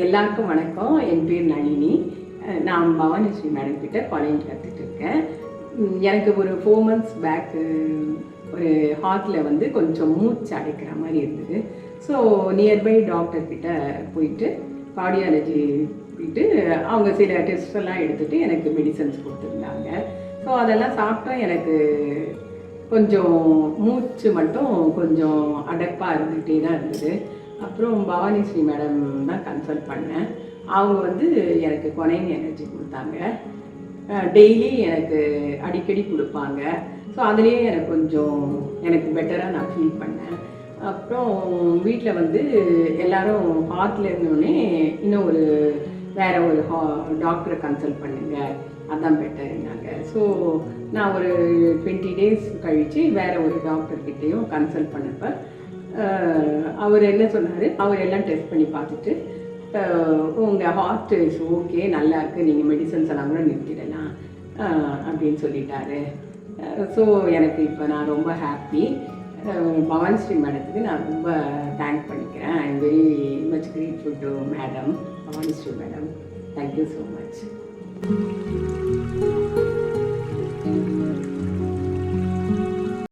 எல்லாருக்கும் வணக்கம். என் பேர் நளினி. நான் பவானி ஸ்ரீ மேடம் கிட்ட காலேஜ் கற்றுட்டு இருக்கேன். எனக்கு ஒரு 4 months பேக்கு ஒரு ஹார்ட்டில் வந்து கொஞ்சம் மூச்சு அடைக்கிற மாதிரி இருந்தது. ஸோ நியர்பை டாக்டர்கிட்ட போயிட்டு கார்டியாலஜி போயிட்டு அவங்க சில டெஸ்டெல்லாம் எடுத்துகிட்டு எனக்கு மெடிசன்ஸ் கொடுத்துருந்தாங்க. ஸோ அதெல்லாம் சாப்பிட்டா எனக்கு கொஞ்சம் மூச்சு மட்டும் கொஞ்சம் அடைப்பாக இருந்துகிட்டே தான் இருந்தது. அப்புறம் பவானி ஸ்ரீ மேடம் தான் கன்சல்ட் பண்ணேன். அவங்க வந்து எனக்கு கொனைன் எனர்ஜி கொடுத்தாங்க. டெய்லி எனக்கு அடிக்கடி கொடுப்பாங்க. ஸோ அதுலேயே எனக்கு பெட்டராக நான் ஃபீல் பண்ணேன். அப்புறம் வீட்டில் வந்து எல்லோரும் ஹார்ட்டில் இருந்தோடனே இன்னும் வேறு ஒரு டாக்டரை கன்சல்ட் பண்ணுங்கள், அதான் பெட்டர்னாங்க. ஸோ நான் ஒரு 20 days கழித்து வேறு ஒரு டாக்டர்கிட்டையும் கன்சல்ட் பண்ணப்போ அவர் என்ன சொன்னார், அவர் எல்லாம் டெஸ்ட் பண்ணி பார்த்துட்டு உங்கள் ஹார்ட் இஸ் ஓகே, நல்லா இருக்குது, நீங்கள் மெடிசன்ஸ் எல்லாம் கூட நிறுத்திடலாம் அப்படின்னு சொல்லிட்டாரு. ஸோ எனக்கு இப்போ நான் ரொம்ப ஹாப்பி. பவானி ஸ்ரீ மேடத்துக்கு நான் ரொம்ப தேங்க் பண்ணிக்கிறேன். I am very much grateful to madam, Bhavani Shri madam. Thank you so much.